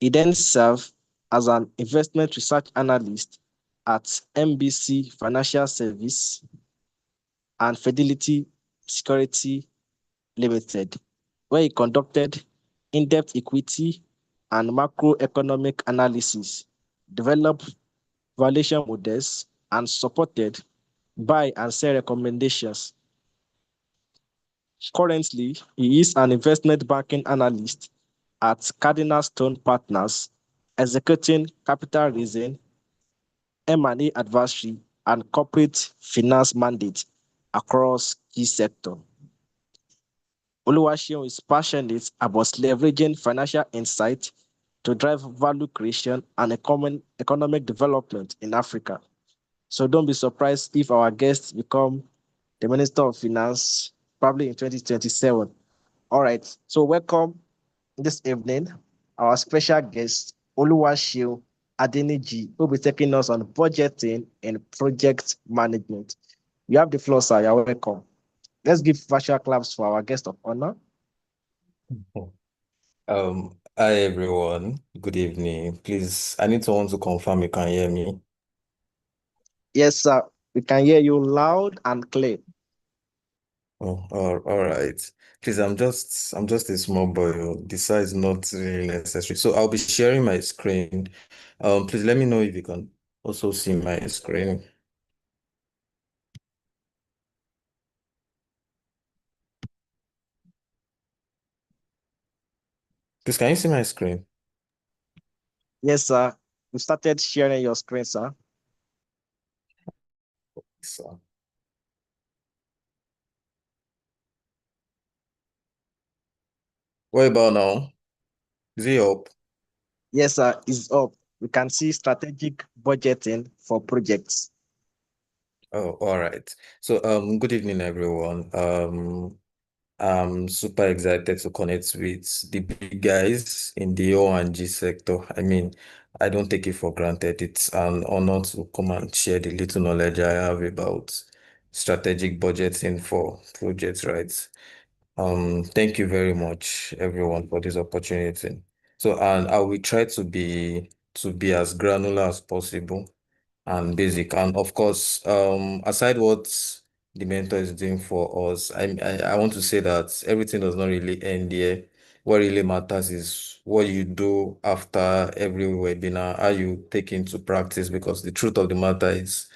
He then served as an investment research analyst at MBC Financial Service and Fidelity Security Limited, where he conducted in-depth equity and macroeconomic analysis, developed valuation models, and supported buy and sell recommendations. Currently, he is an investment banking analyst at Cardinal Stone Partners, executing capital raising, M&A advisory, and corporate finance mandates across key sectors. Oluwaseun is passionate about leveraging financial insight to drive value creation and economic development in Africa. So don't be surprised if our guests become the Minister of Finance probably in 2027. All right. So welcome this evening our special guest, Oluwaseun Adeniji, who will be taking us on budgeting and project management. You have the floor, sir. You're welcome. Let's give virtual claps for our guest of honor. Hi everyone. Good evening. Please, I need someone to confirm you can hear me. Yes, sir. We can hear you loud and clear. Oh, all right. Please, I'm just a small boy. The size is not really necessary. So I'll be sharing my screen. Please let me know if you can also see my screen. Please, can you see my screen? Yes, sir. We started sharing your screen, sir. So, what about now? Is it up? Yes, sir. It's up. We can see strategic budgeting for projects. Oh, all right. So, good evening, everyone. I'm super excited to connect with the big guys in the O&G sector. I mean, I don't take it for granted. It's an honor to come and share the little knowledge I have about strategic budgeting for projects, right? Thank you very much, everyone, for this opportunity. So, and I will try to be as granular as possible and basic. And of course, aside what the mentor is doing for us, I want to say that everything does not really end here. What really matters is what you do after every webinar, how you take into practice, because the truth of the matter is,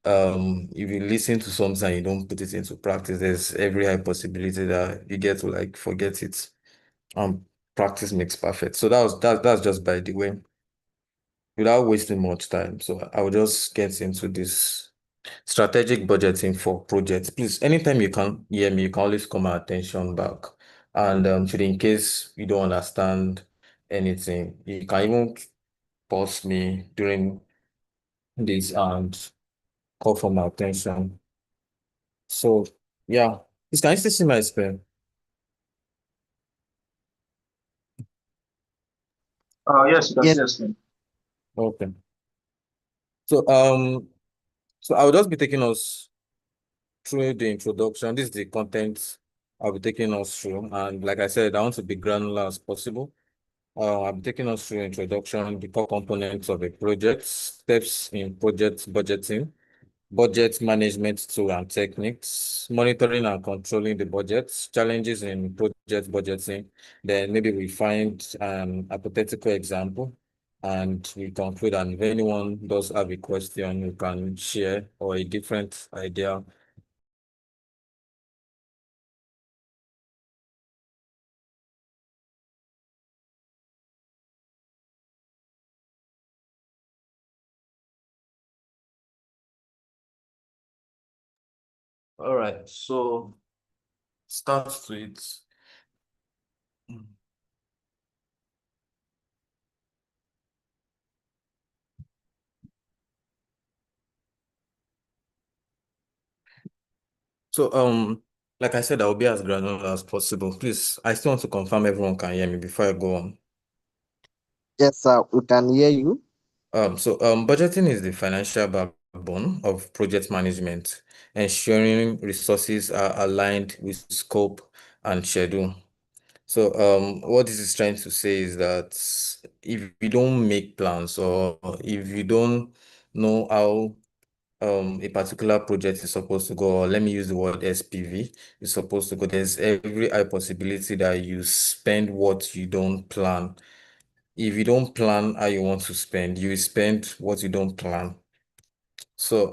if you listen to something and you don't put it into practice, there's every high possibility that you get to like forget it. Practice makes perfect. So that's just by the way, without wasting much time. So I will just get into this strategic budgeting for projects. Please, anytime you can hear me, you can always call my attention back. And should in case you don't understand anything, you can even pause me during this and call for my attention. So yeah, please can you still see my screen? Yes, you can Yes. see your screen. Okay. So I'll just be taking us through the introduction. This is the content I'll be taking us through. And like I said, I want to be granular as possible. I'll be taking us through introduction, the core components of a project, steps in project budgeting, budget management tool and techniques, monitoring and controlling the budgets, challenges in project budgeting. Then maybe we find an hypothetical example and we conclude. And if anyone does have a question, you can share or a different idea. All right, so starts with so like I said, I'll be as granular as possible. Please, I still want to confirm everyone can hear me before I go on. Yes, sir. We can hear you. Budgeting is the financial backbone of project management, ensuring resources are aligned with scope and schedule. So what this is trying to say is that if you don't make plans or if you don't know how a particular project is supposed to go, or let me use the word SPV, is supposed to go, there's every high possibility that you spend what you don't plan. If you don't plan how you want to spend, you will spend what you don't plan. So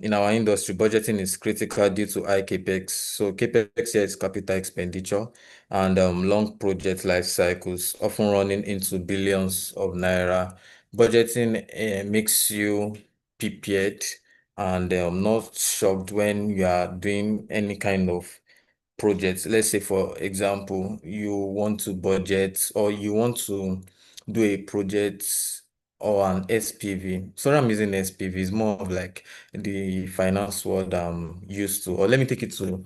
in our industry, budgeting is critical due to high capex. So capex here is capital expenditure and long project life cycles, often running into billions of naira. Budgeting makes you prepared and not shocked when you are doing any kind of projects. Let's say, for example, you want to budget or you want to do a project or an SPV. Sorry, I'm using SPV. It's more of like the finance word I'm used to. Or let me take it to,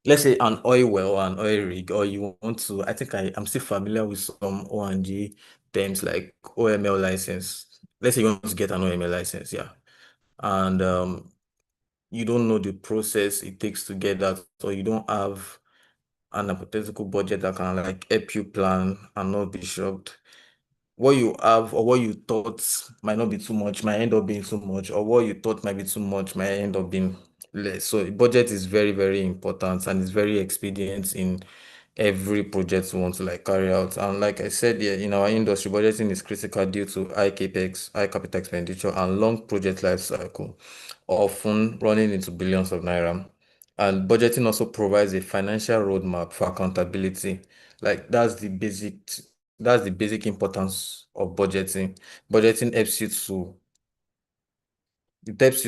let's say, an oil well or an oil rig, or you want to, I think I'm still familiar with some O&G terms like OML license. Let's say you want to get an OML license, yeah. And you don't know the process it takes to get that, or you don't have an hypothetical budget that can like help you plan and not be shocked. What you have or what you thought might not be too much, might end up being too much, or what you thought might be too much might end up being less. So budget is very, very important and it's very expedient in every project we want to like carry out. And like I said, yeah, in our industry, budgeting is critical due to high capex, high capital expenditure, and long project life cycle, often running into billions of naira. And budgeting also provides a financial roadmap for accountability. Like that's the basic importance of budgeting. Budgeting helps you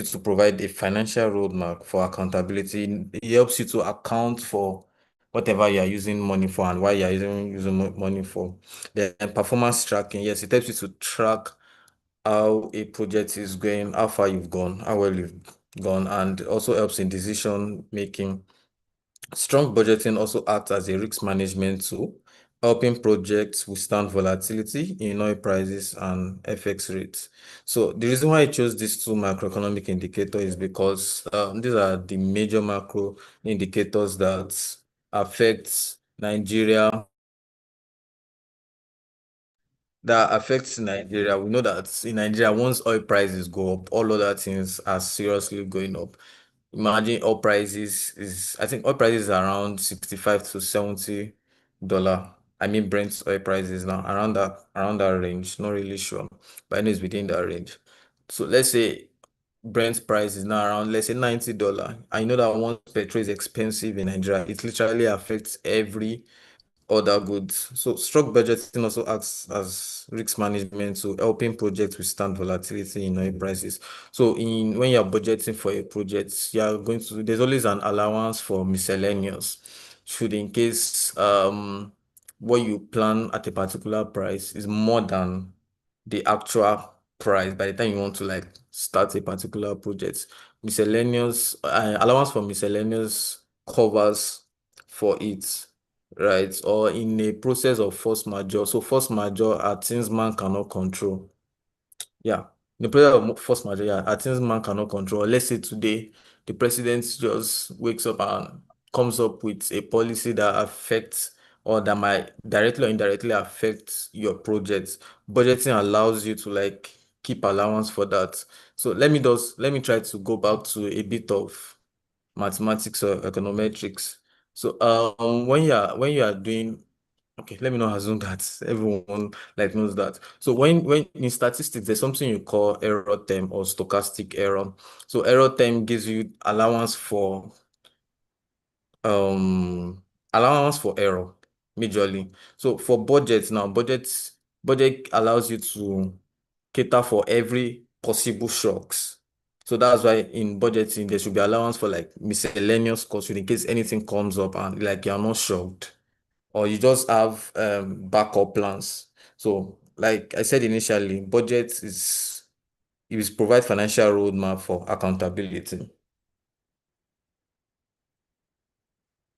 to provide a financial roadmap for accountability. It helps you to account for whatever you are using money for and why you are using money for. Then performance tracking, yes, it helps you to track how a project is going, how far you've gone, how well you've gone, and also helps in decision making. Strong budgeting also acts as a risk management tool, helping projects withstand volatility in oil prices and FX rates. So the reason why I chose these two macroeconomic indicators is because these are the major macro indicators that affect Nigeria. That affects Nigeria. We know that in Nigeria, once oil prices go up, all other things are seriously going up. Imagine oil prices is, I think oil prices are around 65 to $70. I mean Brent oil prices now around that range. Not really sure, but I know it's within that range. So let's say Brent price is now around, let's say $90. I know that once petrol is expensive in Nigeria, it literally affects every other goods. So strong budgeting also acts as risk management, so helping projects withstand volatility in oil prices. So when you're budgeting for a project, there's always an allowance for miscellaneous. Should in case what you plan at a particular price is more than the actual price by the time you want to like start a particular project. Miscellaneous allowance for miscellaneous covers for it, right? Or in a process of force majeure. So force majeure are things man cannot control. Yeah. In the process of force majeure, yeah, are things man cannot control. Let's say today the president just wakes up and comes up with a policy that affects or that might directly or indirectly affect your project. Budgeting allows you to like keep allowance for that. So let me try to go back to a bit of mathematics or econometrics. So when you are doing, okay, let me not assume that everyone like knows that. So when in statistics, there's something you call error term or stochastic error. So error term gives you um allowance for error majorly. So for budgets now, budget allows you to cater for every possible shocks. So that's why in budgeting there should be allowance for like miscellaneous costs in case anything comes up and like you're not shocked, or you just have backup plans. So like I said initially, budget is provide financial roadmap for accountability.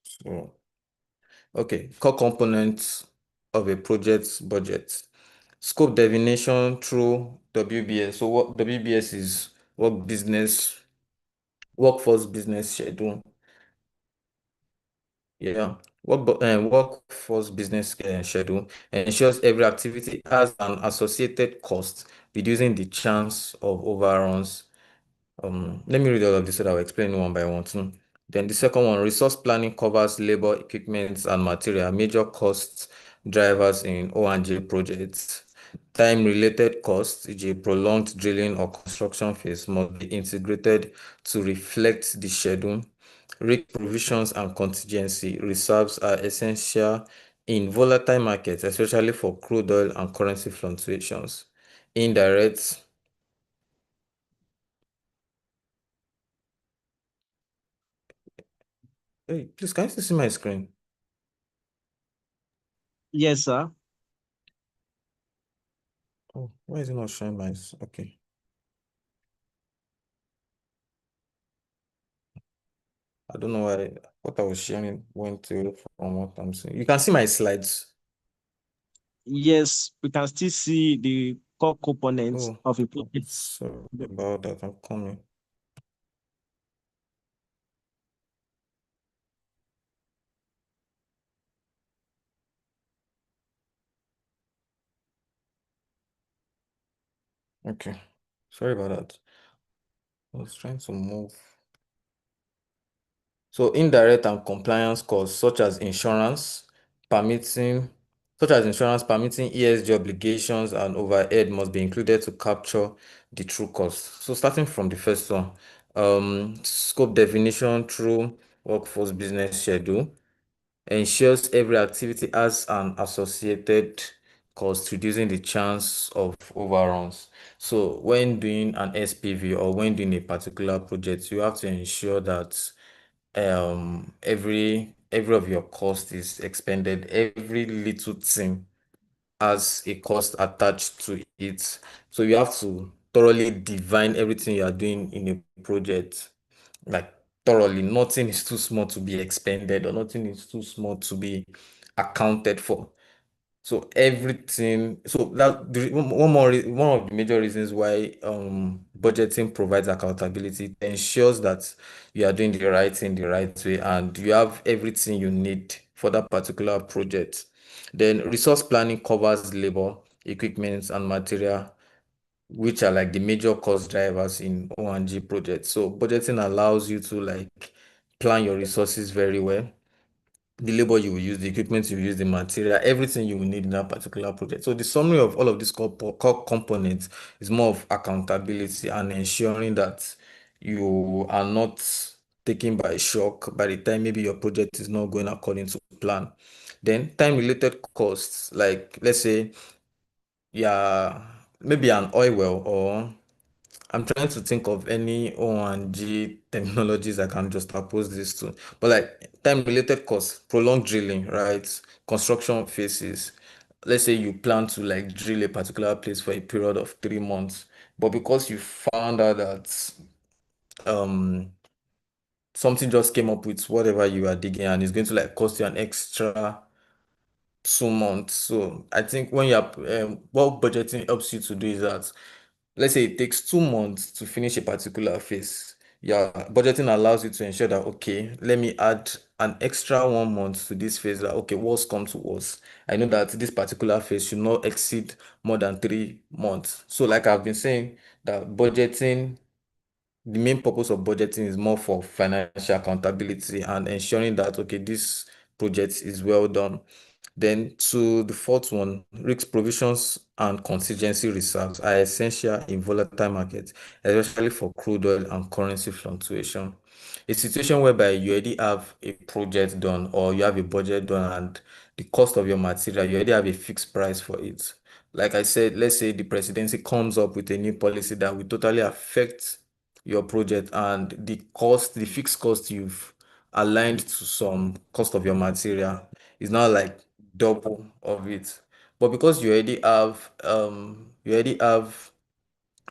So okay, core components of a project's budget. Scope definition through WBS. So what WBS is workforce business schedule. Yeah. Workforce business schedule ensures every activity has an associated cost, reducing the chance of overruns. Let me read all of this so that I'll explain one by one too. Then the second one, resource planning covers labor, equipment, and material, major cost drivers in O&G projects. Time-related costs, e.g., prolonged drilling or construction phase, must be integrated to reflect the schedule. Rig provisions and contingency reserves are essential in volatile markets, especially for crude oil and currency fluctuations. Indirect. Hey, please, can you still see my screen? Yes, sir. Oh, why is it not showing my? Okay. I don't know why what I was sharing went away from what I'm saying. You can see my slides. Yes, we can still see the core components Oh, of a project. sorry about that. I'm coming. Okay. Sorry about that. I was trying to move. So indirect and compliance costs, such as insurance, permitting ESG obligations and overhead must be included to capture the true cost. So starting from the first one, scope definition through workforce business schedule ensures every activity has an associated cost, reducing the chance of overruns. So when doing an SPV or when doing a particular project, you have to ensure that every of your cost is expended, every little thing has a cost attached to it. So you have to thoroughly divine everything you are doing in a project, like thoroughly. Nothing is too small to be expended, or nothing is too small to be accounted for. So everything, so that one of the major reasons why budgeting provides accountability, it ensures that you are doing the right thing the right way and you have everything you need for that particular project. Then resource planning covers labor, equipment, and material, which are like the major cost drivers in O&G projects. So budgeting allows you to like plan your resources very well, the labor you will use, the equipment you will use, the material, everything you will need in that particular project. So the summary of all of these core components is more of accountability and ensuring that you are not taken by shock by the time maybe your project is not going according to plan. Then time-related costs, like let's say, yeah, maybe an oil well, or I'm trying to think of any O&G technologies I can just oppose this to. But like time-related costs, prolonged drilling, right? Construction phases. Let's say you plan to like drill a particular place for a period of 3 months, but because you found out that um something just came up with whatever you are digging and it's going to like cost you an extra 2 months. So I think when you're what budgeting helps you to do is that, let's say it takes 2 months to finish a particular phase. Yeah, budgeting allows you to ensure that, okay, let me add an extra 1 month to this phase. That, okay, what's come to worst? I know that this particular phase should not exceed more than 3 months. So, like I've been saying, that budgeting, the main purpose of budgeting is more for financial accountability and ensuring that, okay, this project is well done. Then to the fourth one, risk provisions and contingency reserves are essential in volatile markets, especially for crude oil and currency fluctuation. A situation whereby you already have a project done or you have a budget done and the cost of your material, you already have a fixed price for it. Like I said, let's say the presidency comes up with a new policy that will totally affect your project and the fixed cost you've aligned to some cost of your material is now like double of it. But because you already have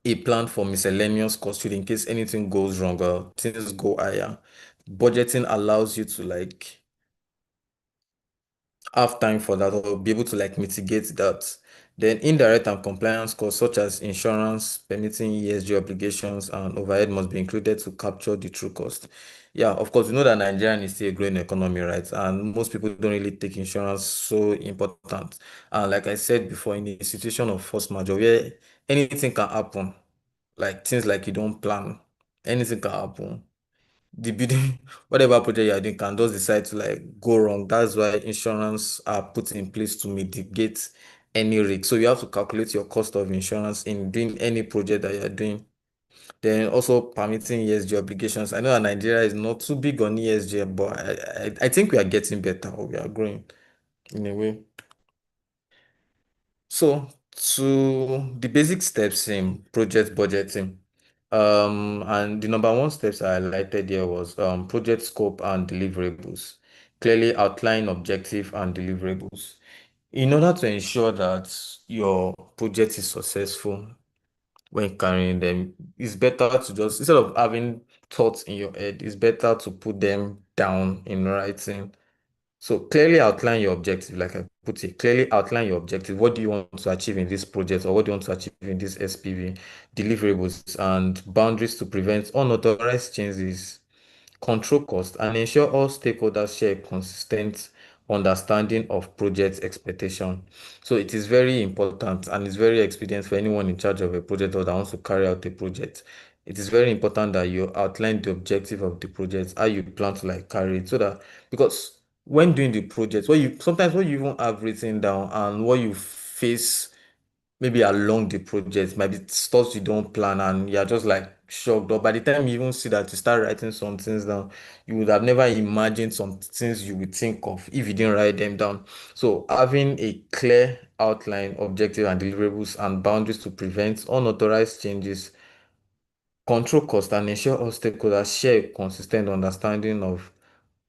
a plan for miscellaneous costs in case anything goes wrong or things go higher, budgeting allows you to like have time for that or be able to like mitigate that. Then indirect and compliance costs such as insurance, permitting ESG obligations, and overhead must be included to capture the true cost. Yeah, of course, we know that Nigeria is still a growing economy, right? And most people don't really take insurance so important. And like I said before, in a situation of force majeure, where anything can happen, like things like you don't plan, anything can happen. The building, whatever project you are doing can just decide to like go wrong. That's why insurance are put in place to mitigate any risk. So you have to calculate your cost of insurance in doing any project that you're doing. Then also permitting ESG obligations. I know that Nigeria is not too big on ESG, but I think we are getting better or we are growing in a way. So to the basic steps in project budgeting. And the number one steps I highlighted here was project scope and deliverables. Clearly outline objective and deliverables. In order to ensure that your project is successful when carrying them, it's better to just, instead of having thoughts in your head, it's better to put them down in writing. So clearly outline your objective, like I put it, clearly outline your objective. What do you want to achieve in this project or what do you want to achieve in this SPV? Deliverables and boundaries to prevent unauthorized changes, control costs, and ensure all stakeholders share a consistent understanding of project expectation. So it is very important and it's very expedient for anyone in charge of a project or that wants to carry out a project. It is very important that you outline the objective of the project, how you plan to like carry it, so that because when doing the project, what you sometimes what you even have written down and what you face maybe along the project might be stuff you don't plan and you're just like shocked. Or by the time you even see that you start writing some things down, you would have never imagined some things you would think of if you didn't write them down. So having a clear outline, objective and deliverables and boundaries to prevent unauthorized changes, control cost and ensure all stakeholders share a consistent understanding of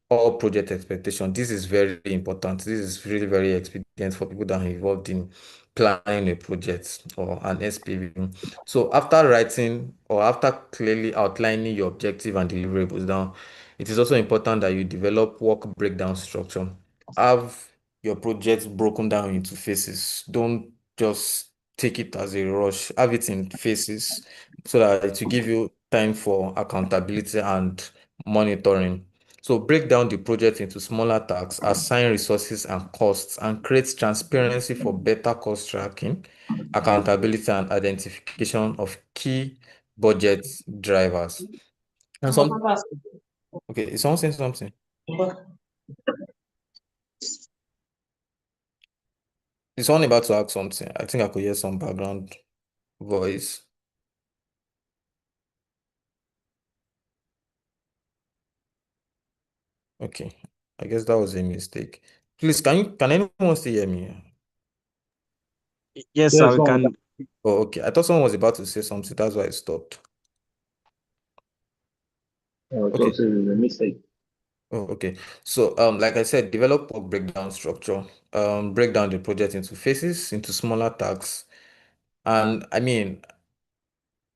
all project expectation. This is very important. This is really very expedient for people that are involved in planning a project or an SPV. So after writing or after clearly outlining your objective and deliverables down, it is also important that you develop work breakdown structure. Have your project broken down into phases. Don't just take it as a rush. Have it in phases so that it will give you time for accountability and monitoring. So break down the project into smaller tasks, assign resources and costs, and create transparency for better cost tracking, accountability, and identification of key budget drivers. And okay, is someone saying something? Is someone about to ask something? I think I could hear some background voice. Okay, I guess that was a mistake. Please, can anyone still hear me? Yes, sir, Yes, we no, can. Oh, okay. I thought someone was about to say something. That's why I stopped. it Okay. was a mistake. Oh, okay. So, like I said, develop work breakdown structure. Break down the project into phases, into smaller tasks. And I mean,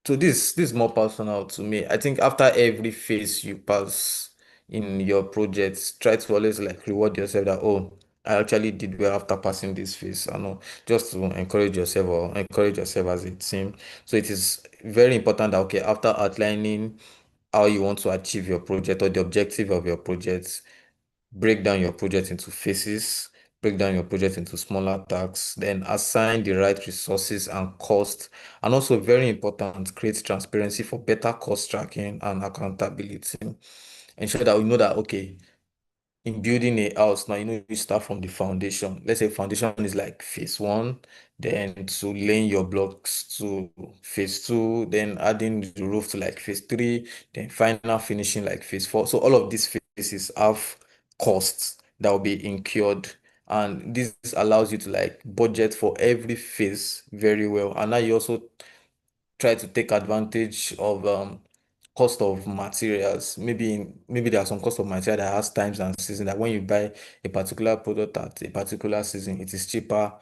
so this is more personal to me. I think after every phase you pass in your projects, try to always like reward yourself that, oh, I actually did well after passing this phase. I know, just to encourage yourself or encourage yourself as a team. So it is very important that okay, after outlining how you want to achieve your project or the objective of your project, break down your project into phases, break down your project into smaller tasks, then assign the right resources and cost. And also very important, create transparency for better cost tracking and accountability. Ensure that we know that, okay, in building a house now, you start from the foundation. Let's say foundation is like phase one, then to laying your blocks to phase two, then adding the roof to like phase three, then final finishing like phase four. So all of these phases have costs that will be incurred. And this allows you to like budget for every phase very well. And now you also try to take advantage of cost of materials. Maybe there are some cost of material that has times and season that when you buy a particular product at a particular season, it is cheaper.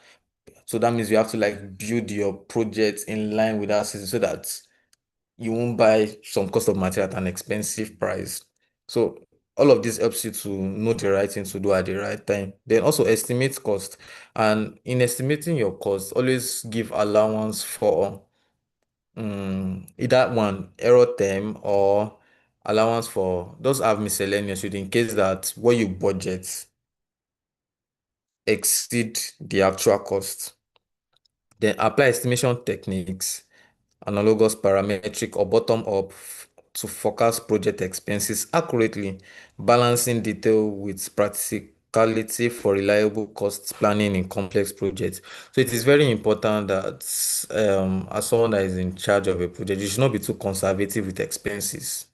So that means you have to like build your project in line with that season so that you won't buy some cost of material at an expensive price. So all of this helps you to know the right thing to do at the right time. Then also estimate cost. And in estimating your cost, always give allowance for either one error term or allowance for those have miscellaneous in case that what you budget exceed the actual cost. Then apply estimation techniques, analogous, parametric, or bottom-up to forecast project expenses accurately, balancing detail with practicality for reliable cost planning in complex projects. So it is very important that as someone that is in charge of a project, you should not be too conservative with expenses.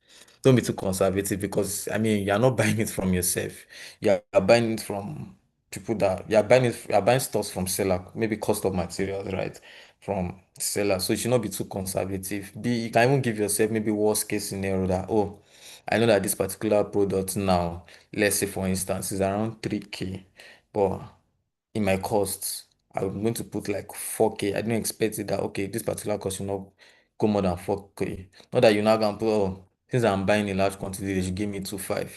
Don't be too conservative because I mean you're not buying it from yourself. You're buying it from people that you're buying stores from seller, maybe cost of materials, right? From seller. So you should not be too conservative. You can even give yourself maybe worst case scenario that, oh, I know that this particular product now, let's say for instance, is around 3K, but in my costs, I'm going to put like 4K. I didn't expect it that okay, this particular cost will not go more than 4K. Not that you're not gonna put, oh, since I'm buying a large quantity, they should give me 2.5.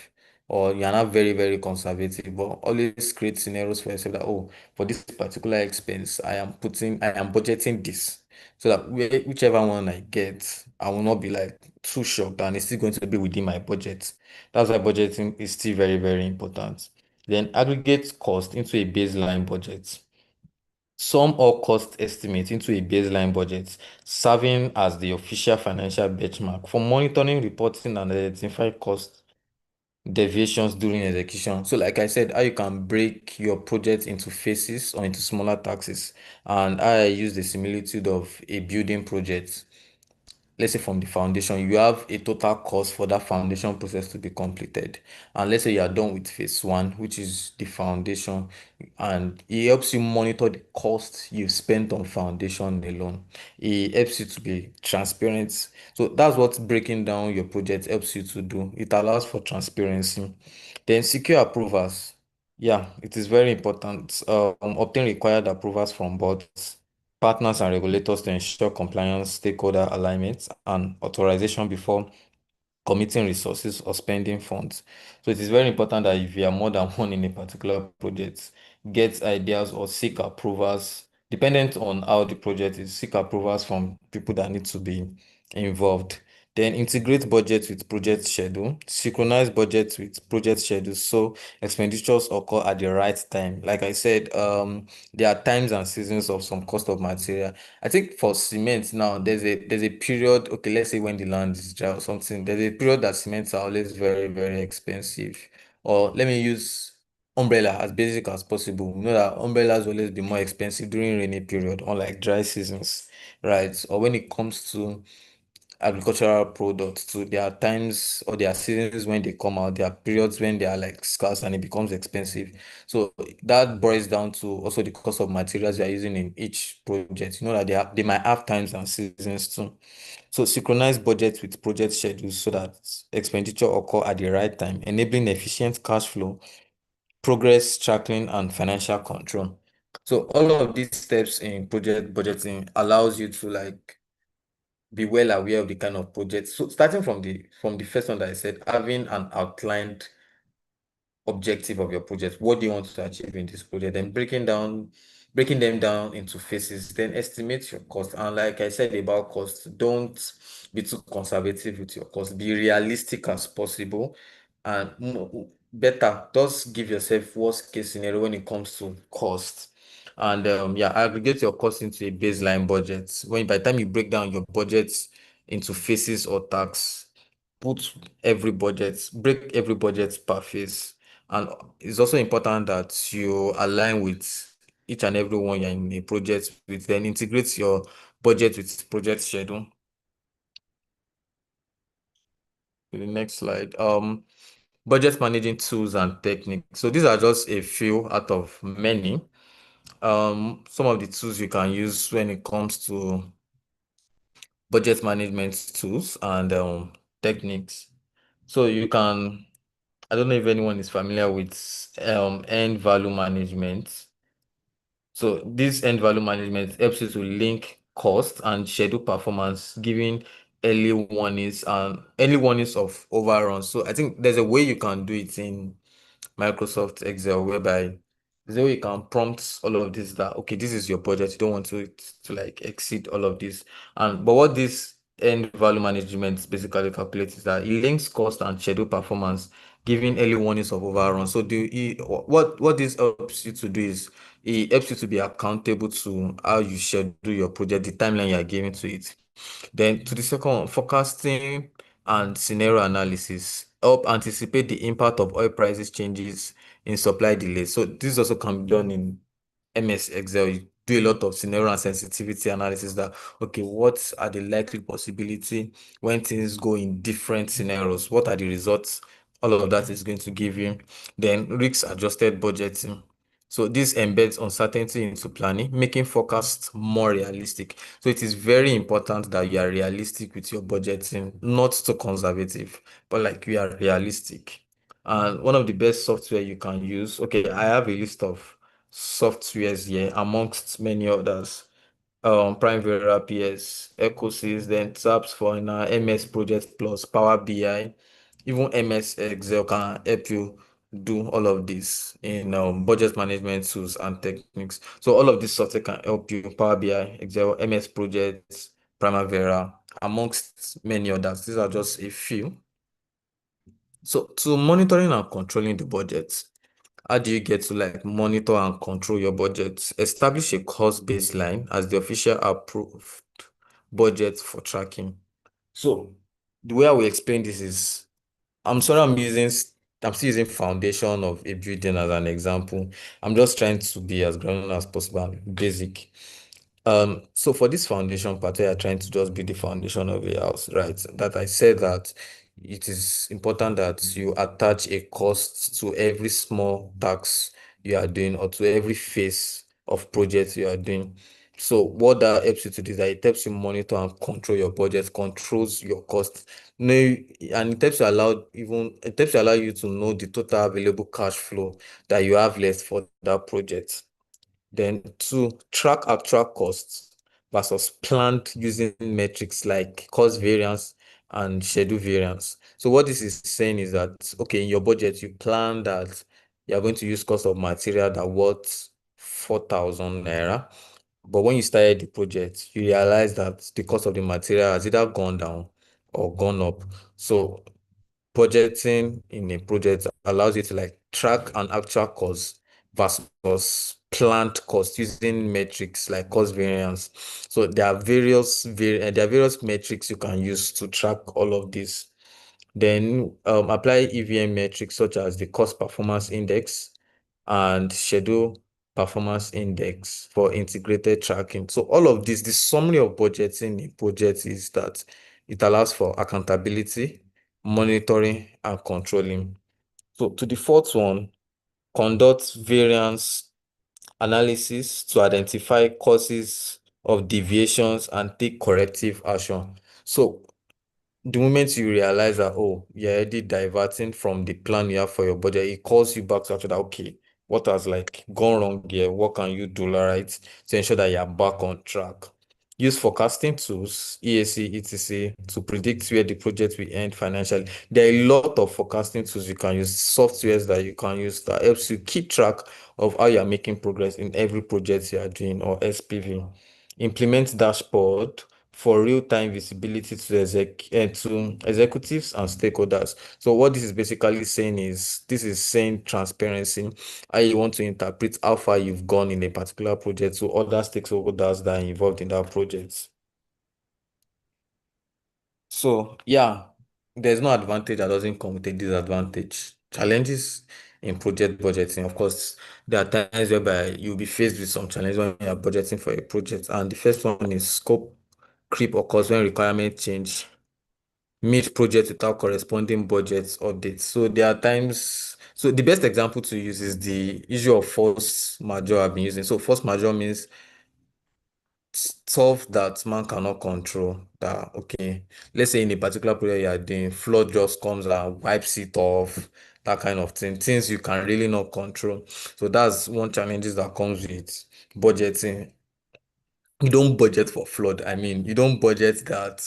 Or you're not very, very conservative, but always create scenarios for yourself that oh, for this particular expense, I am budgeting this. So that whichever one I get, I will not be like too shocked and it's still going to be within my budget. That's why budgeting is still very, very important. Then aggregate cost into a baseline budget. Sum all cost estimates into a baseline budget, serving as the official financial benchmark for monitoring, reporting, and identifying cost deviations during execution. So, like I said, how you can break your project into phases or into smaller taxes. And I use the similitude of a building project. Let's say from the foundation, you have a total cost for that foundation process to be completed. And let's say you are done with phase one, which is the foundation, and it helps you monitor the cost you've spent on foundation alone. It helps you to be transparent. So that's what breaking down your project helps you to do. It allows for transparency. Then secure approvals. Yeah, it is very important. Obtain required approvals from boards, partners, and regulators to ensure compliance, stakeholder alignment, and authorization before committing resources or spending funds. So it is very important that if you are more than one in a particular project, get ideas or seek approvals, dependent on how the project is, seek approvals from people that need to be involved. Then integrate budget with project schedule, synchronize budget with project schedules so expenditures occur at the right time. Like I said, there are times and seasons of some cost of material. I think for cement now, there's a period, okay, let's say when the land is dry or something, there's a period that cements are always very, very expensive. Or let me use umbrella as basic as possible. You know that umbrellas always be more expensive during rainy period, unlike dry seasons, right? Or when it comes to agricultural products too. There are times or there are seasons when they come out, there are periods when they are like scarce and it becomes expensive. So that boils down to also the cost of materials you are using in each project. You know that they might have times and seasons too. So synchronize budget with project schedules so that expenditure occur at the right time, enabling efficient cash flow, progress tracking, and financial control. So all of these steps in project budgeting allows you to like be well aware of the kind of project. So starting from the first one that I said, having an outlined objective of your project. What do you want to achieve in this project? Then breaking them down into phases, then estimate your cost. And like I said about cost, don't be too conservative with your cost. Be realistic as possible. And better, just give yourself worst case scenario when it comes to cost. And yeah, aggregate your cost into a baseline budget. When by the time you break down your budget into phases or tasks, break every budget per phase. And it's also important that you align with each and every one you're in a project with, then integrate your budget with project schedule. To the next slide. Budget managing tools and techniques. So these are just a few out of many. Some of the tools you can use when it comes to budget management tools and techniques. So you can, I don't know if anyone is familiar with end value management. So this end value management helps you to link cost and schedule performance, giving early warnings of overruns. So I think there's a way you can do it in Microsoft Excel whereby there's a way you can prompt all of this that okay, this is your budget. You don't want to like exceed all of this. But what this end value management basically calculates is that it links cost and schedule performance, giving early warnings of overrun. So what this helps you to do is it helps you to be accountable to how you schedule your project, the timeline you are giving to it. Then to the second one, forecasting and scenario analysis help anticipate the impact of oil prices changes in supply delays. So this also can be done in MS Excel. You do a lot of scenario and sensitivity analysis that, okay, what are the likely possibility when things go in different scenarios? What are the results? All of that is going to give you. Then risk adjusted budgeting. So this embeds uncertainty into planning, making forecasts more realistic. So it is very important that you are realistic with your budgeting, not too conservative, but like you are realistic. And one of the best software you can use, okay, I have a list of softwares here amongst many others. Primavera PS, Ecosys, then SAPs for MS Project Plus, Power BI, even MS Excel can help you do all of this in budget management tools and techniques. So all of this software can help you, Power BI, Excel, MS Projects, Primavera, amongst many others. These are just a few. So to monitoring and controlling the budget, how do you get to like monitor and control your budget? Establish a cost baseline as the official approved budget for tracking. So the way I will explain this is, I'm sorry I'm still using foundation of a building as an example. I'm just trying to be as granular as possible and basic. So for this foundation part, we are trying to just build the foundation of a house, right? That I said that it is important that you attach a cost to every small task you are doing or to every phase of project you are doing. So what that helps you to do is that it helps you monitor and control your budget, controls your cost. No, and it helps to allow you to know the total available cash flow that you have left for that project. Then to track actual costs versus planned using metrics like cost variance and schedule variance. So what this is saying is that, okay, in your budget, you plan that you're going to use cost of material that worth 4,000 naira. But when you started the project, you realize that the cost of the material has either gone down or gone up. So budgeting in a project allows you to like track an actual cost versus planned cost using metrics like cost variance. So there are various metrics you can use to track all of this. Then apply EVM metrics such as the cost performance index and schedule performance index for integrated tracking. So all of this, the summary of budgeting in project is that it allows for accountability, monitoring, and controlling. So to the fourth one, conduct variance analysis to identify causes of deviations and take corrective action. So the moment you realize that, oh, you're already diverting from the plan you have for your budget, it calls you back to actually that, okay, what has like gone wrong here? What can you do, right, to ensure that you're back on track? Use forecasting tools, EAC, ETC, to predict where the project will end financially. There are a lot of forecasting tools you can use, softwares that you can use that helps you keep track of how you're making progress in every project you are doing or SPV. Implement dashboard for real-time visibility to executives and stakeholders. So what this is basically saying is, this is saying transparency, how you want to interpret how far you've gone in a particular project to other stakeholders that are involved in that project. So yeah, there's no advantage that doesn't come with a disadvantage. Challenges in project budgeting, of course, there are times whereby you'll be faced with some challenges when you are budgeting for a project. And the first one is scope creep occurs when requirements change mid-project without corresponding budget updates. So there are times, so the best example to use is the issue of force majeure I've been using. So force majeure means stuff that man cannot control. That, okay, let's say in a particular project you are doing, flood just comes and wipes it off, that kind of thing. Things you can really not control. So that's one challenges that comes with budgeting. You don't budget for flood. I mean, you don't budget that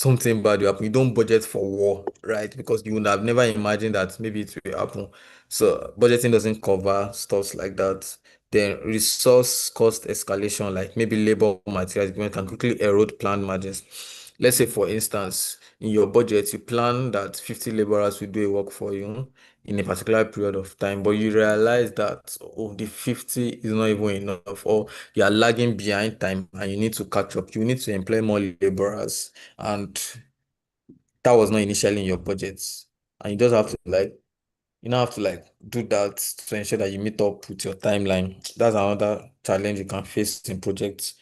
something bad will happen. You don't budget for war, right? Because you would have never imagined that maybe it will happen. So budgeting doesn't cover stuff like that. Then resource cost escalation, like maybe labor or materials equipment, can quickly erode planned margins. Let's say, for instance, in your budget, you plan that 50 laborers will do a work for you in a particular period of time, but you realize that, oh, the 50 is not even enough, or you are lagging behind time and you need to catch up. You need to employ more laborers, and that was not initially in your budget. And you just have to do that to ensure that you meet up with your timeline. That's another challenge you can face in project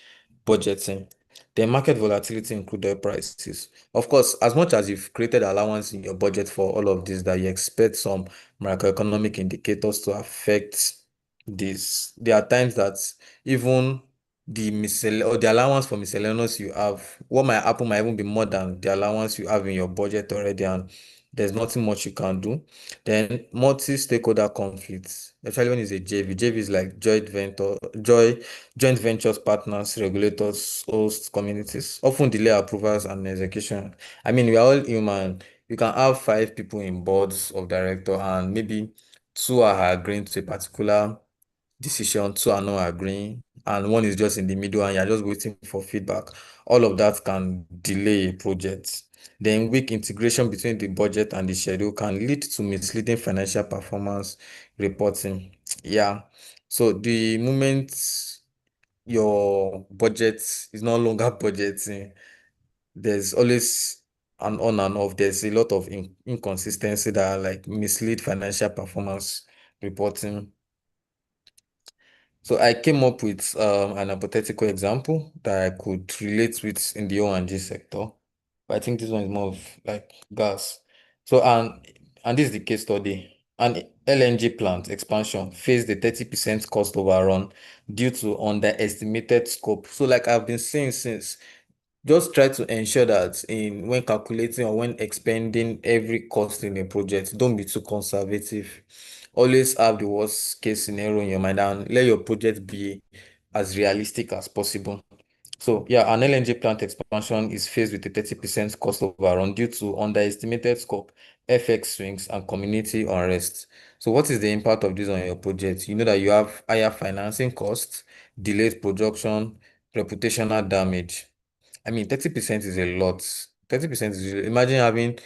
budgeting. Then market volatility in crude oil prices. Of course, as much as you've created allowance in your budget for all of this, that you expect some macroeconomic indicators to affect this. There are times that even the allowance for miscellaneous you have, what might happen might even be more than the allowance you have in your budget already, and there's nothing much you can do. Then multi-stakeholder conflicts, especially when it's a JV. JV is like joint ventures, partners, regulators, hosts, communities, often delay approvals and execution. I mean, we are all human. You can have five people in boards of director, and maybe two are agreeing to a particular decision, two are not agreeing, and one is just in the middle and you're just waiting for feedback. All of that can delay a project. Then weak integration between the budget and the schedule can lead to misleading financial performance reporting. Yeah. So the moment your budget is no longer budgeting, there's always an on and off. There's a lot of inconsistency that like mislead financial performance reporting. So I came up with an hypothetical example that I could relate with in the O&G sector. But I think this one is more of like gas. So and this is the case study. An LNG plant expansion faced a 30% cost overrun due to underestimated scope. So like I've been saying since, just try to ensure that in when calculating or when expending every cost in a project, don't be too conservative. Always have the worst case scenario in your mind and let your project be as realistic as possible. So yeah, an LNG plant expansion is faced with a 30% cost overrun due to underestimated scope, FX swings, and community unrest. So what is the impact of this on your project? You know that you have higher financing costs, delayed production, reputational damage. I mean, 30% is a lot. 30% is imagine having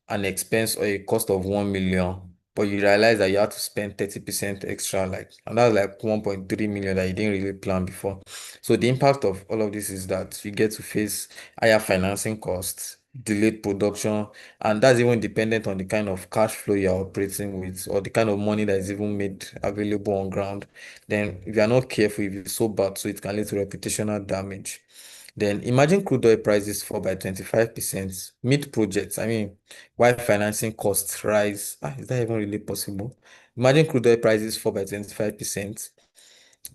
an expense or a cost of 1 million, but you realize that you have to spend 30% extra, like, and that's like 1.3 million that you didn't really plan before. So the impact of all of this is that you get to face higher financing costs, delayed production, and that's even dependent on the kind of cash flow you're operating with or the kind of money that is even made available on ground. Then if you're not careful, if it's so bad, so it can lead to reputational damage. Then imagine crude oil prices fall by 25% mid-project. I mean, why financing costs rise? Is that even really possible? Imagine crude oil prices fall by 25%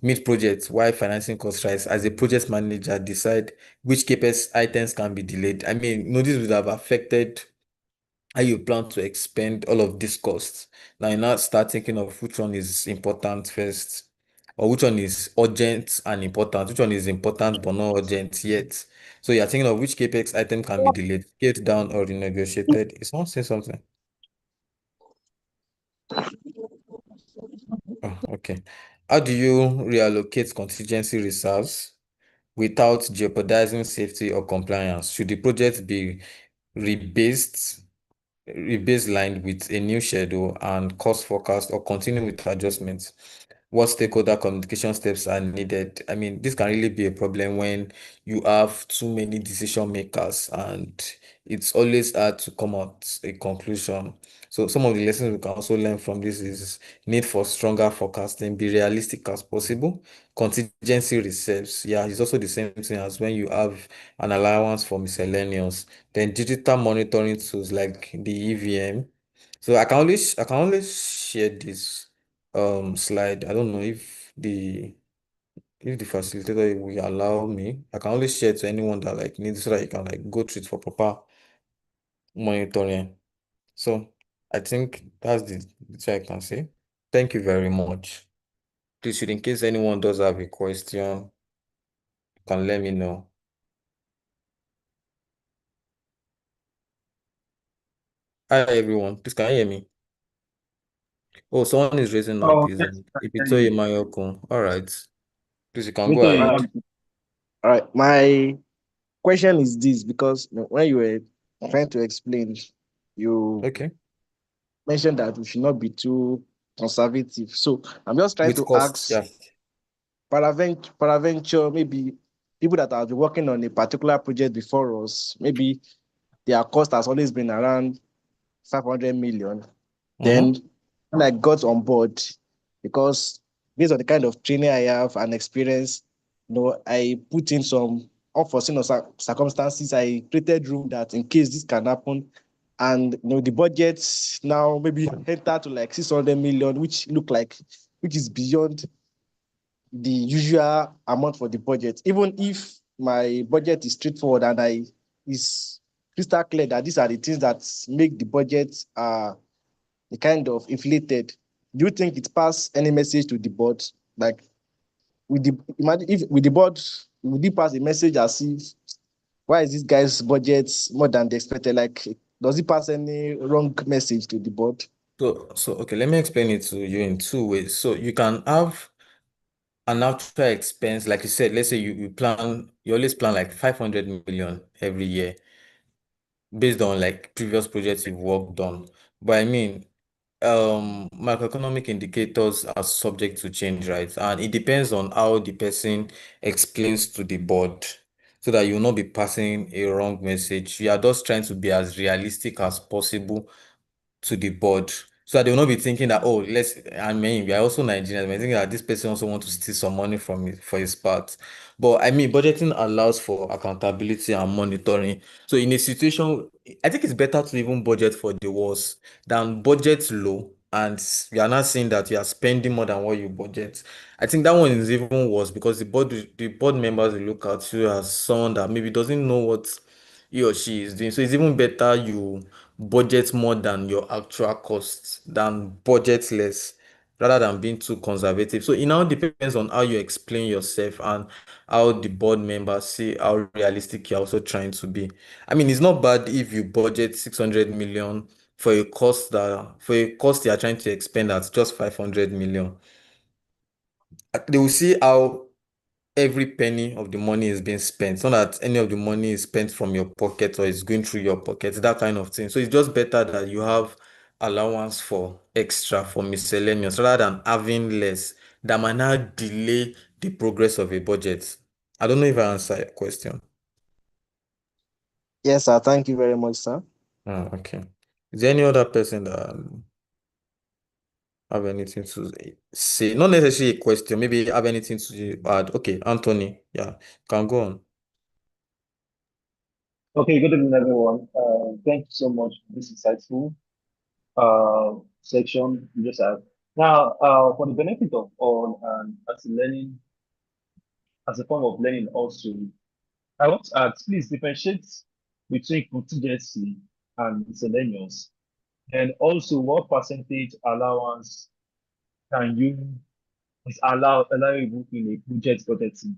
mid-project, why financing costs rise. As a project manager, decide which CapEx items can be delayed. I mean, this would have affected how you plan to expend all of these costs. Now you now start thinking of which one is important first, or which one is urgent and important, which one is important but not urgent yet. So you're thinking of which CapEx item can be delayed, scaled down, or renegotiated. Is someone saying something? Oh, okay. How do you reallocate contingency reserves without jeopardizing safety or compliance? Should the project be rebased rebaselined with a new schedule and cost forecast or continue with adjustments? What stakeholder communication steps are needed? I mean, this can really be a problem when you have too many decision makers and it's always hard to come out a conclusion. So some of the lessons we can also learn from this is need for stronger forecasting, be realistic as possible. Contingency reserves, yeah, it's also the same thing as when you have an allowance for miscellaneous. Then digital monitoring tools like the EVM. So I can only share this slide. I don't know if the facilitator will allow me. I can only share to anyone that like needs so that you can like go through it for proper monitoring. So I think that's the thing I can say. Thank you very much. Please, in case anyone does have a question, you can let me know. Hi everyone, please can you hear me? Oh, someone is raising up Oh, his yes, hand. I can hear Ibitoye you. Mayokun. All right, please you can go Victor, you ahead. Right. have All right. My question is this because when you were trying to explain, you Okay. mentioned that we should not be too conservative. So I'm just trying With to costs, ask, yeah. paraventure, maybe people that have been working on a particular project before us, maybe their cost has always been around 500 million. Mm-hmm. Then when I got on board, because based on the kind of training I have and experience, I put in some unforeseen circumstances. I created room that in case this can happen, and the budget now maybe enter to like 600 million, which is beyond the usual amount for the budget. Even if my budget is straightforward and I is crystal clear that these are the things that make the budget the kind of inflated. Do you think it pass any message to the board? Like with the imagine if with the board, would it pass a message as if why is this guy's budget more than the expected? Like does it pass any wrong message to the board? So okay, let me explain it to you in two ways. So you can have an actual expense, like you said, let's say you always plan like 500 million every year based on like previous projects you've worked on. But I mean, macroeconomic indicators are subject to change, right? And it depends on how the person explains to the board so that you will not be passing a wrong message. You are just trying to be as realistic as possible to the board so that they will not be thinking that, oh, I mean, we are also Nigerians. We're thinking that this person also wants to steal some money from it for his part. But I mean, budgeting allows for accountability and monitoring. So in a situation, I think it's better to even budget for the worst than budget low and you are not seeing that you are spending more than what you budget. I think that one is even worse because the board members will look at you as someone that maybe doesn't know what he or she is doing. So it's even better you budget more than your actual costs than budget less rather than being too conservative. So it now depends on how you explain yourself and how the board members see how realistic you're also trying to be. I mean, it's not bad if you budget 600 million for a cost you're trying to expend at just 500 million. They will see how every penny of the money is being spent. It's not that any of the money is spent from your pocket or is going through your pocket, that kind of thing. So it's just better that you have allowance for extra for miscellaneous rather than having less that might not delay the progress of a budget. I don't know if I answered your question. Yes, sir. Thank you very much, sir. Oh, okay. Is there any other person that have anything to say? Not necessarily a question, maybe have anything to add. Okay, Anthony, yeah, can go on. okay. Good evening, everyone. Thank you so much for this insightful section you just had. Now, for the benefit of all, and as a form of learning also, I want to ask, please differentiate between contingency and miscellaneous, and also what percentage allowance can you is allowable in a budget budgeting?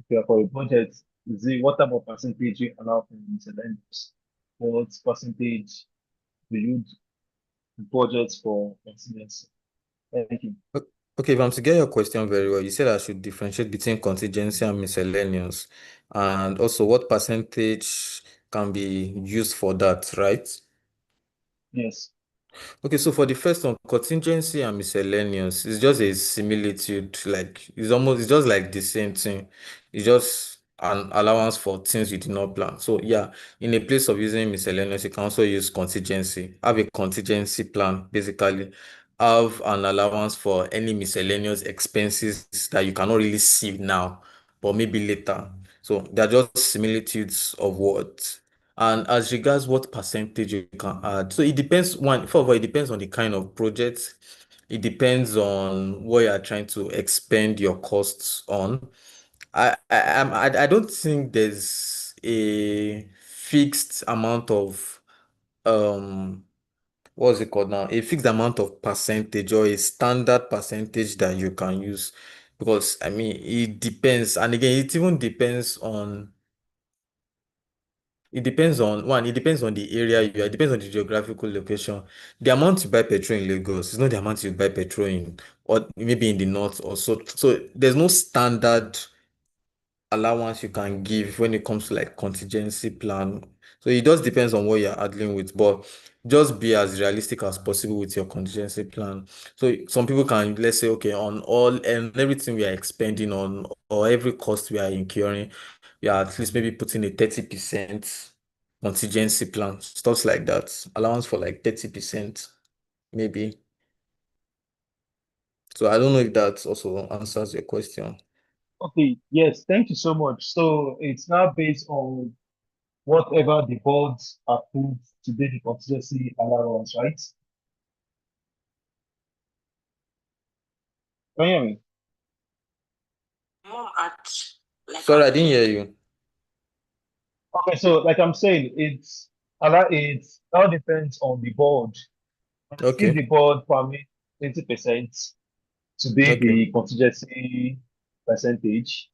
If you are for a budget, is it what type of percentage you allow for miscellaneous? What percentage do you budget for contingency? Thank you. Okay, if I'm to get your question very well, you said I should differentiate between contingency and miscellaneous, and also what percentage can be used for that, right? Yes. Okay, so for the first one, contingency and miscellaneous, it's just a similitude, like it's just like the same thing. It's just an allowance for things you did not plan. So yeah, in a place of using miscellaneous, you can also use contingency. Have a contingency plan, basically. Have an allowance for any miscellaneous expenses that you cannot really see now, but maybe later. So they're just similitudes of words. And as regards what percentage you can add, so it depends for it depends on the kind of project. It depends on what you are trying to expend your costs on. I don't think there's a fixed amount of um what's it called now? A fixed amount of percentage or a standard percentage that you can use because I mean it depends. And again, it even depends on It depends on one, it depends on the area you are, it depends on the geographical location. The amount you buy petrol in Lagos is not the amount you buy petrol in, or maybe in the north or so. So there's no standard allowance you can give when it comes to like contingency plan. So it just depends on what you're handling with, but just be as realistic as possible with your contingency plan. So some people can, let's say, okay, on all and everything we are expending on or every cost we are incurring, we are at least maybe putting a 30% contingency plan, stuff like that. Allowance for like 30%, maybe. So I don't know if that also answers your question. Okay, yes, thank you so much. So it's now based on whatever the board approved to be the contingency allowance, right? Can you hear me? Sorry, I didn't hear you. Okay, so like I'm saying, it all depends on the board. If the Okay, board permits 20% to be okay. the contingency percentage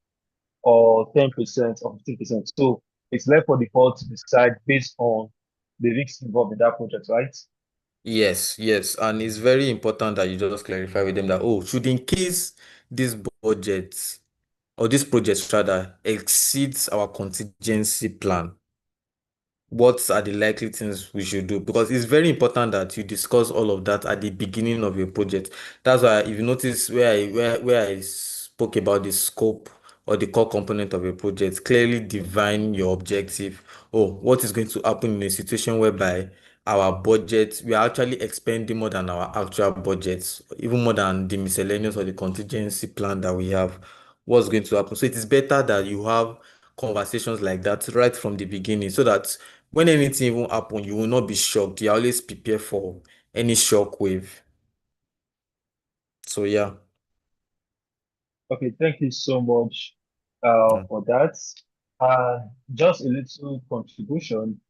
or 10% or 15%. So it's left for the board to decide based on the risks involved in that project, right? Yes, yes. And it's very important that you just clarify with them that, oh, should in case this budget or this project rather exceeds our contingency plan, what are the likely things we should do? Because it's very important that you discuss all of that at the beginning of your project. That's why if you notice where I spoke about the scope or the core component of a project, clearly define your objective. Oh, what is going to happen in a situation whereby our budget, we are actually expending more than our actual budget, even more than the miscellaneous or the contingency plan that we have. What's going to happen? So it is better that you have conversations like that right from the beginning so that when anything even happen, you will not be shocked. You always prepare for any shock wave. So yeah. Okay, thank you so much Mm. for that. Just a little contribution.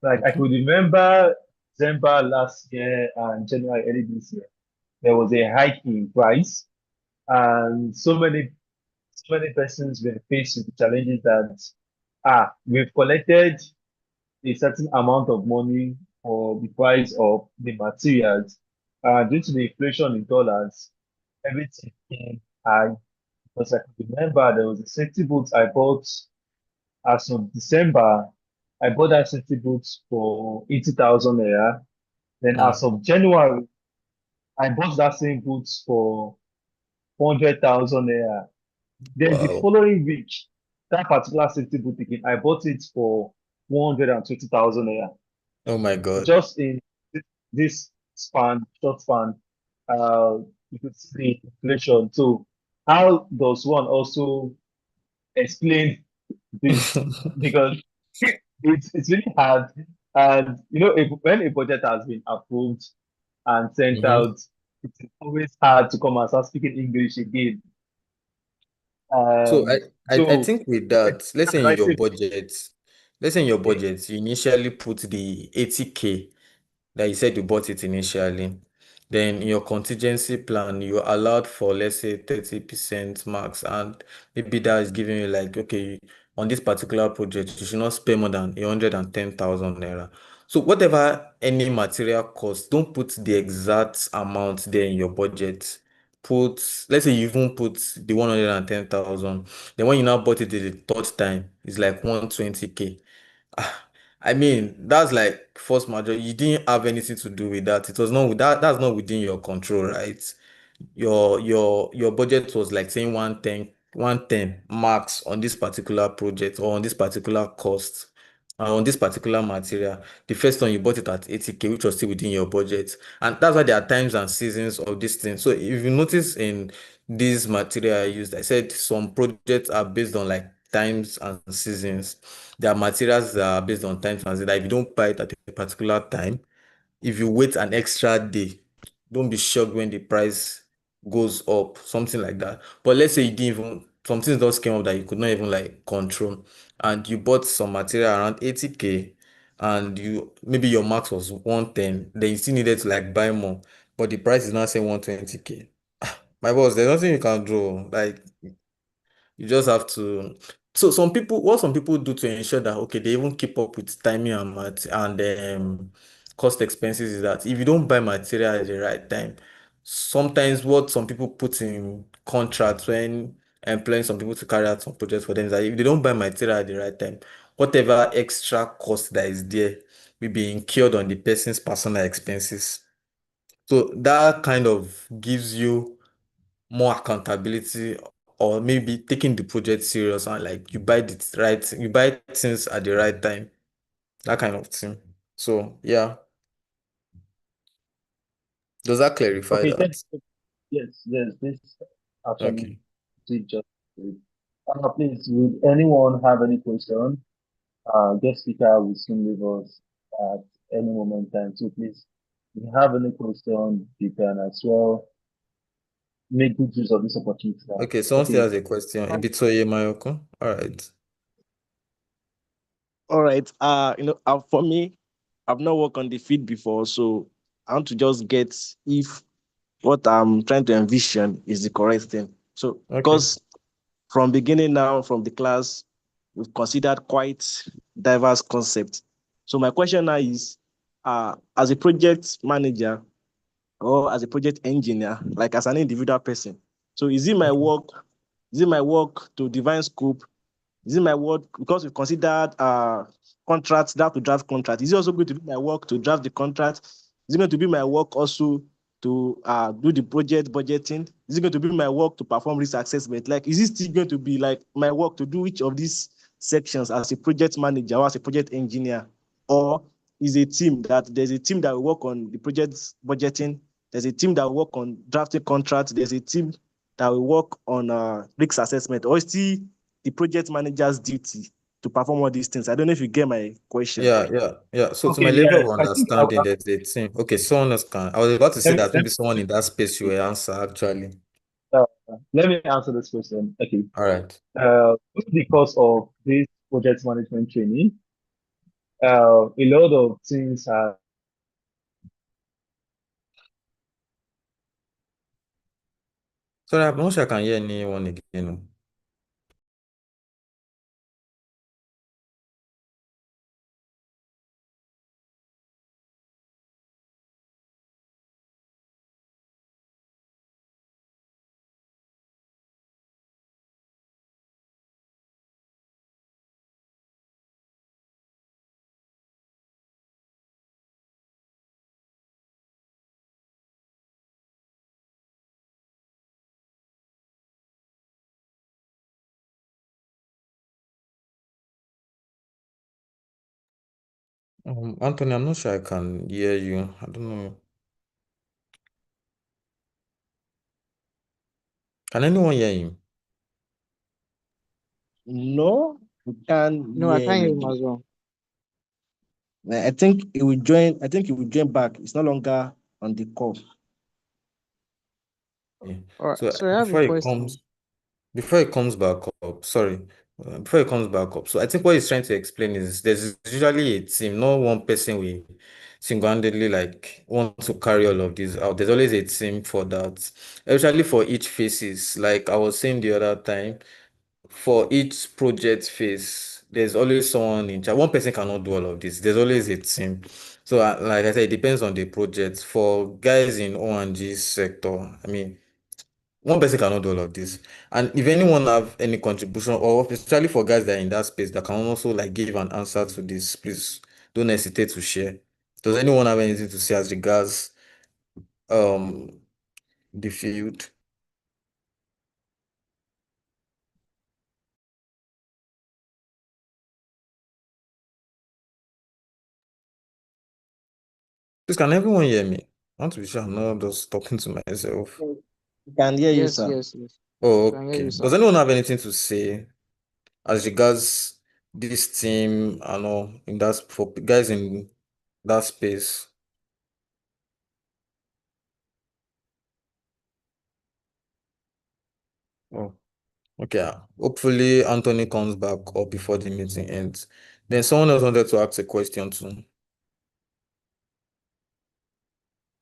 Like I Okay. could remember December last year and January early this year, there was a hike in price, and so many persons were faced with the challenges that we've collected a certain amount of money for the price of the materials. Due to the inflation in dollars, everything came high. Because I could remember there was a safety boot I bought as of December. I bought that safety boot for 80,000 naira. Then as Mm. of January, I bought that same boot for 400,000 naira. Then the Wow. following week, that particular safety boot again, I bought it for 120,000 naira. Oh my God. Just in this short span, uh, you could see the inflation. So how does one also explain this? Because it's really hard. And when a budget has been approved and sent Mhm. out, it's always hard to come and start speaking English again. So I, Um, I so think with like, that, let's say in your okay, budget, you initially put the 80K that you said you bought it initially. Then in your contingency plan, you allowed for, let's say, 30% max, and maybe that is giving you like, okay, on this particular project, you should not spend more than 110,000 naira. So whatever any material cost, don't put the exact amount there in your budget. Let's say you even put the 110,000. Then when you now bought it the third time, it's like 120K. Ah, I mean, that's like force majeure. You didn't have anything to do with that. It was not with that. That's not within your control, right? Your budget was like saying 110 max on this particular project or on this particular cost, on this particular material. The first time you bought it at 80K, which was still within your budget. And that's why there are times and seasons of this thing. So if you notice in this material I used, I said some projects are based on like times and seasons. There are materials that are based on times and seasons. That if you don't buy it at a particular time, if you wait an extra day, don't be shocked when the price goes up, something like that. But let's say you didn't even, something just came up that you could not even like control, and you bought some material around 80K, and you maybe your max was 110, then you still needed to like buy more, but the price is now saying 120K. My boss, there's nothing you can do. Like, you just have to. So what some people do to ensure that okay, they even keep up with timing and cost expenses is that if you don't buy material at the right time, sometimes what some people put in contracts when employing some people to carry out some projects for them is that if they don't buy material at the right time, whatever extra cost that is there will be incurred on the person's personal expenses. So that kind of gives you more accountability or maybe taking the project serious and like you buy things at the right time, that kind of thing. So yeah, does that clarify Okay, thank that? you. Yes, yes, this actually Okay. did just please, would anyone have any question? Guest speaker will soon leave us at any moment in time. So please, if you have any question, you can as well make good use of this opportunity now. Okay, someone still Okay. has a question. Ibitoye Mayoko. All right. All right. For me, I've not worked on the field before, so I want to just get if what I'm trying to envision is the correct thing. So, Okay. because from beginning now, from the class, we've considered quite diverse concepts. So my question now is, as a project manager or as a project engineer, like as an individual person, so Okay. is it my work to define scope? Is it my work because we've considered contracts, that to draft contract? Is it also going to be my work to draft the contract? Is it going to be my work also to do the project budgeting? Is it going to be my work to perform risk assessment? Like, is it still going to be like my work to do each of these sections as a project manager or as a project engineer? Or is there's a team that will work on the project budgeting, there's a team that will work on drafting contracts, there's a team that will work on risk assessment, or still the project manager's duty to perform all these things? I don't know if you get my question. Yeah. So to my Okay, level of yes, I think understanding, there's a team. Okay, someone else can. I was about to say let me, that let maybe someone in that space you will answer actually. uh, let me answer this question. Okay. All right. Because of this project management training, a lot of things are Sorry, I'm not sure I can hear anyone again. Anthony, I'm not sure I can hear you. I don't know. Can anyone hear him? No, we can't No, I hear can't him hear him again. as well. I think he will join. I think he will join back. It's no longer on the call. Yeah. All right. So So I have a question. before it comes back up, sorry, before it comes back up. So I think what he's trying to explain is there's usually a team, not one person will single-handedly like want to carry all of this out. There's always a team for that. Especially for each phases. Like I was saying the other time, for each project phase, there's always someone in charge. One person cannot do all of this. There's always a team. So, like I said, it depends on the project. For guys in O&G sector, I mean, one person cannot do all of this. And if anyone have any contribution, or especially for guys that are in that space that can also like give an answer to this, please don't hesitate to share. Does anyone have anything to say as regards um the field? Please, can everyone hear me? I want to be sure I'm not just talking to myself. We can hear you, Yes, sir. yes, yes. I Oh, can hear okay. you, sir. Does anyone have anything to say as regards this team and all in that for guys in that space? Oh, okay. Hopefully Anthony comes back up before the meeting ends. Then someone else wanted to ask a question too.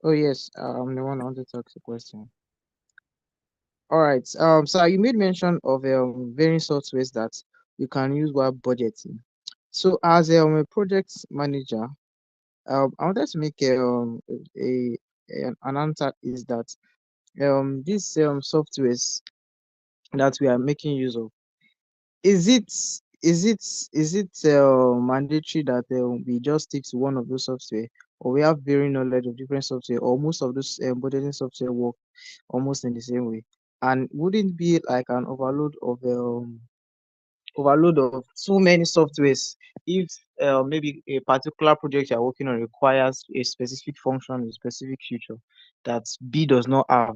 Oh yes, I'm the one who wanted to ask a question. All right. So you made mention of varying softwares that you can use while budgeting. So as a project manager, I wanted to make a an answer is that these softwares that we are making use of, is it mandatory that we just stick to one of those software, or we have varying knowledge of different software, or most of those budgeting software work almost in the same way? And wouldn't it be like an overload of too many softwares if maybe a particular project you're working on requires a specific function, a specific feature that B does not have?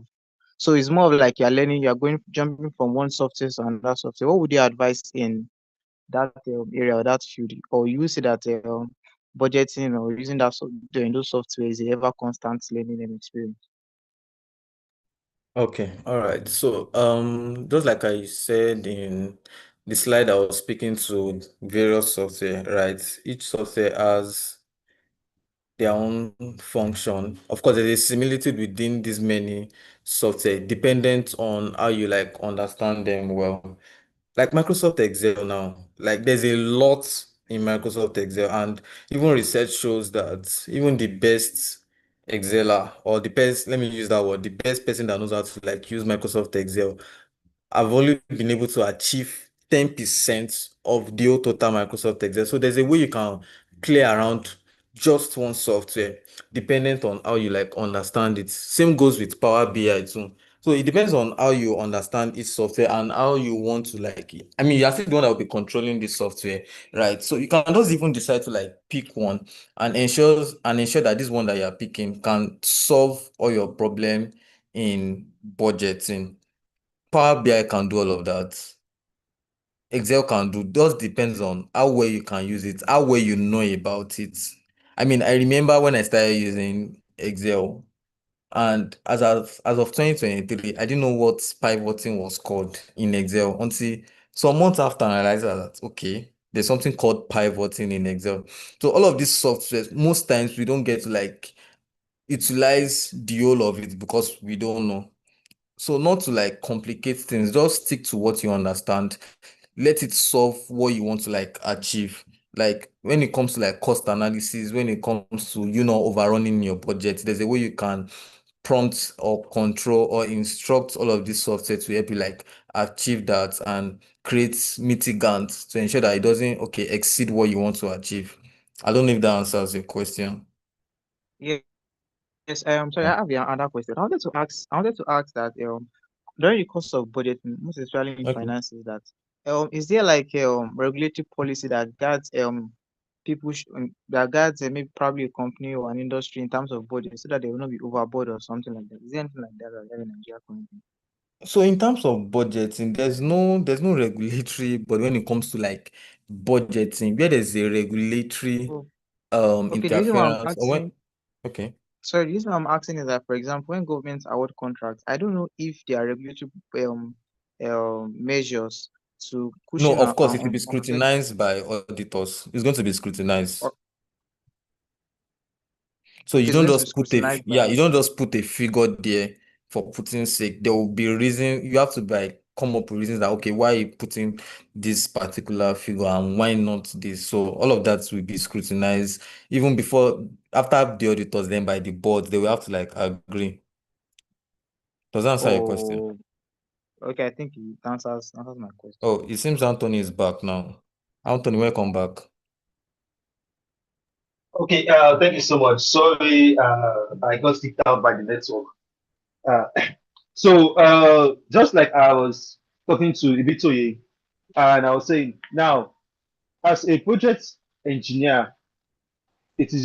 So it's more of like you're learning, you're going jumping from one software to another software. What would you advise in that area or that field? Or you say that budgeting or using doing those software is a ever constant learning and experience? Okay, all right. So, just like I said in the slide, I was speaking to various software, right? Each software has their own function. Of course, there's a similitude within these many software, dependent on how you like understand them well. Like Microsoft Excel now, like there's a lot in Microsoft Excel, and even research shows that even the best Exceler or the best, let me use that word, the best person that knows how to like use Microsoft Excel, I've only been able to achieve 10% of the whole total Microsoft Excel. So there's a way you can play around just one software, dependent on how you like understand it. Same goes with Power BI too. So it depends on how you understand each software and how you want to like it. I mean, you're still the one that will be controlling this software, right? So you can just even decide to like pick one and ensure that this one that you're picking can solve all your problem in budgeting. Power BI can do all of that. Excel can do. Just depends on how well you can use it, how well you know about it. I mean, I remember when I started using Excel, and as of 2023, I didn't know what pivoting was called in Excel until some months after I realized that okay, there's something called pivoting in Excel. So all of these softwares, most times we don't get to like utilize the whole of it because we don't know. So not to like complicate things, just stick to what you understand. Let it solve what you want to like achieve. Like when it comes to like cost analysis, when it comes to, overrunning your budget, there's a way you can prompt or control or instruct all of this software to help you like achieve that and create mitigants to ensure that it doesn't, exceed what you want to achieve. I don't know if that answers your question. Yeah. Yes, sorry, Yeah. I have another question. I wanted to ask that during the course of budgeting, most especially in Okay. finances, that is there like regulatory policy that guides that guides maybe probably a company or an industry in terms of budget so that they will not be overboard or something like that? Is there anything like that that in Nigeria currently? So in terms of budgeting, there's no regulatory, but when it comes to like budgeting, where there's a regulatory Oh, okay. The reason why I'm interference or when asking, okay. sorry, the reason why I'm asking is that, for example, when governments award contracts, I don't know if there are regulatory measures to No, cushion of course it will and be offset. scrutinized by auditors. It's going to be scrutinized. Or, So okay, you it's don't going to be just put scrutinized by. you don't just put a figure there for putting sake. There will be reason you have to like come up with reasons that okay, why are you putting this particular figure and why not this? So all of that will be scrutinized even before after the auditors, then by the board, they will have to like agree. Does that answer your question? Oh, okay. I think it answers my question. Oh, it seems Anthony is back now. Anthony, welcome back. Okay, thank you so much. Sorry, I got kicked out by the network. Uh, just like I was talking to Ibitoye, and I was saying, now, as a project engineer, it is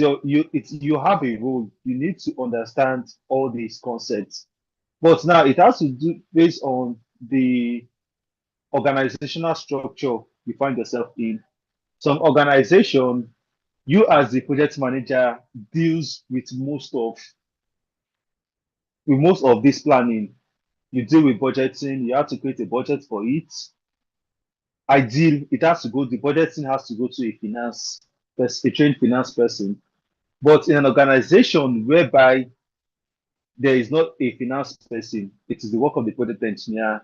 you have a role. You need to understand all these concepts. But now it has to do based on the organizational structure you find yourself in. Some organization, you as the project manager deals with most of this planning. You deal with budgeting, you have to create a budget for it. It has to go, the budgeting has to go to a trained finance person. But in an organization whereby there is not a finance person, it is the work of the project engineer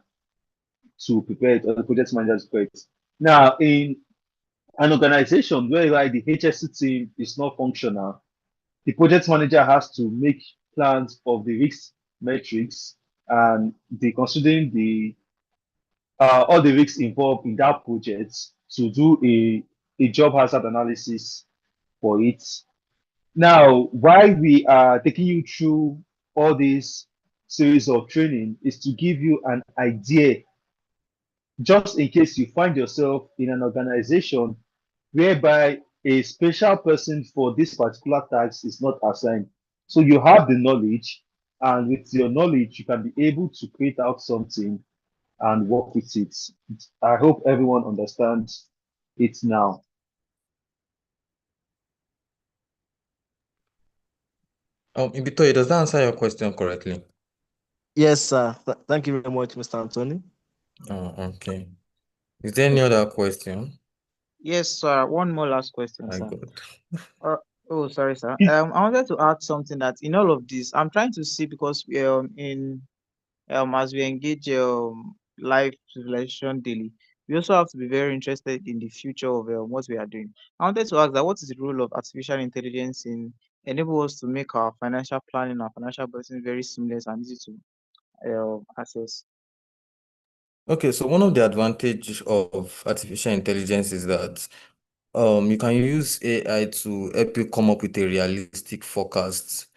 to prepare it or the project manager to prepare it. Now, in an organization whereby the HSC team is not functional, the project manager has to make plans of the risk metrics and the considering the all the risks involved in that project to do a job hazard analysis for it. Now, why we are taking you through all these series of training is to give you an idea, just in case you find yourself in an organization whereby a special person for this particular task is not assigned. So you have the knowledge, and with your knowledge, you can be able to create out something and work with it. I hope everyone understands it now. Ibitoye, does that answer your question correctly? Yes, sir. Thank you very much, Mr. Anthony. Oh, okay. Is there any other question? Yes, sir. One more last question, My sir. God. Oh, sorry, sir. I wanted to add something that in all of this, I'm trying to see because in as we engage live civilization daily, we also have to be very interested in the future of what we are doing. I wanted to ask that what is the role of artificial intelligence in enable us to make our financial planning, our financial budgeting very seamless and easy to access? Okay, so one of the advantage of artificial intelligence is that you can use AI to help you come up with a realistic forecast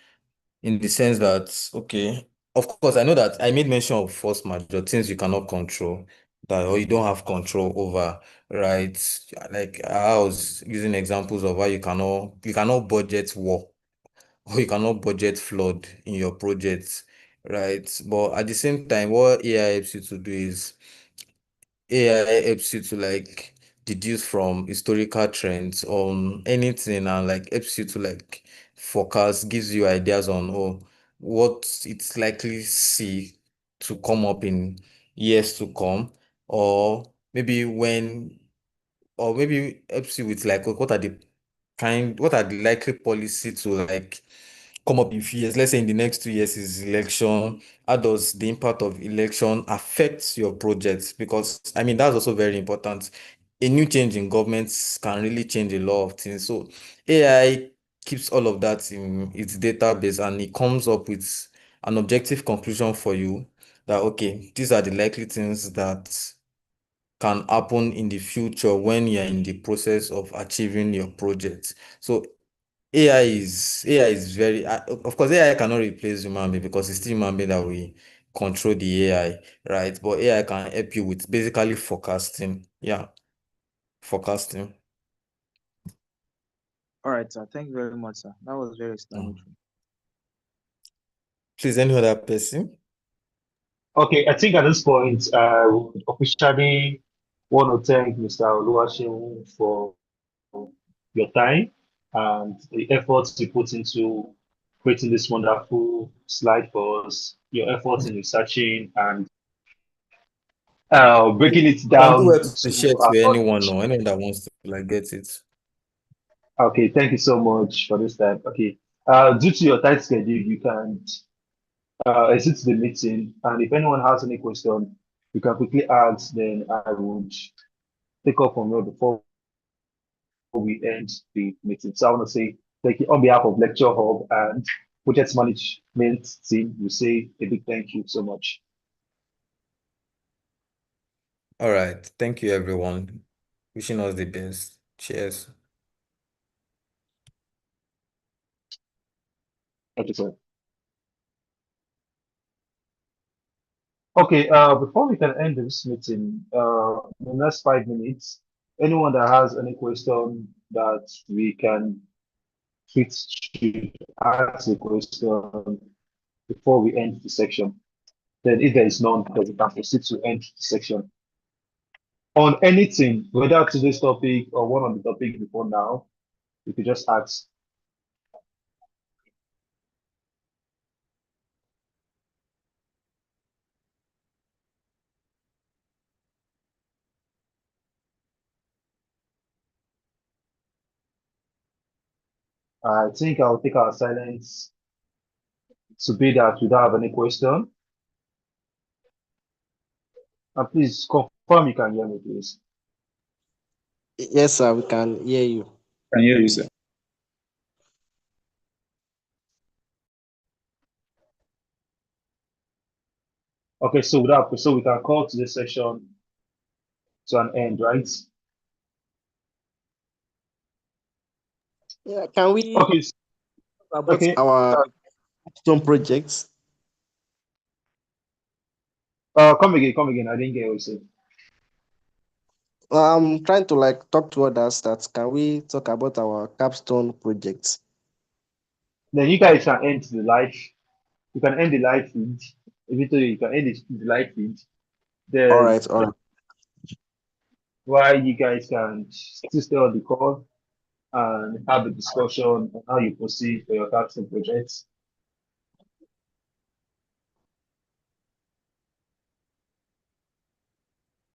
in the sense that, okay, of course, I know that I made mention of force majeure, things you cannot control that or you don't have control over, right? Like I was using examples of why you cannot budget war or you cannot budget flood in your projects, right? But at the same time, what AI helps you to do is AI helps you to like deduce from historical trends on anything and like helps you to like forecast, gives you ideas on what it's likely see to come up in years to come, or maybe when or maybe helps you with like what are the likely policy to like come up in few years. Let's say in the next 2 years is election. How does the impact of election affect your projects? Because I mean that's also very important. A new change in governments can really change a lot of things. So AI keeps all of that in its database and it comes up with an objective conclusion for you that okay, these are the likely things that can happen in the future when you're in the process of achieving your project. So AI is very of course AI cannot replace human being because it's still human being that we control the AI, right? But AI can help you with basically forecasting. Yeah, forecasting. All right, sir. Thank you very much, sir. That was very Mm. explanatory. Please, any other person? Okay, I think at this point, I would officially want to thank Mr. Oluwaseun for your time and the efforts you put into creating this wonderful slide for us, your efforts in researching and breaking it You can do down well to share to it our to anyone knowledge. or anyone that wants to like get it. Okay, thank you so much for this time. Okay, due to your tight schedule, you can exit the meeting, and if anyone has any question, you can quickly ask. Then I would take up from here before we end the meeting. So I want to say thank you on behalf of Lecture Hub and Project Management team. We say a big thank you so much. All right. Thank you, everyone. Wishing us the best. Cheers. Thank you, sir. Okay, before we can end this meeting, in the next 5 minutes, anyone that has any question that we can fit to ask a question before we end the section. Then if there is none, then we can proceed to end the section. On anything, whether today's topic or one of the topic before now, you could just ask. I think I'll take our silence to be that we don't have any question. And please confirm you can hear me, please. Yes, sir, we can hear you. Can hear you, sir. Okay, so we can call today's session to an end, right? Yeah, can we Okay, talk about okay. our stone projects? Come again. I didn't get what you said. I'm trying to like talk to others that can we talk about our capstone projects? Then you guys can end the live. You can end the live feed. Eventually, you can end the live feed. All Then right, all right. while you guys can still stay on the call and have a discussion on how you proceed for your capstone projects.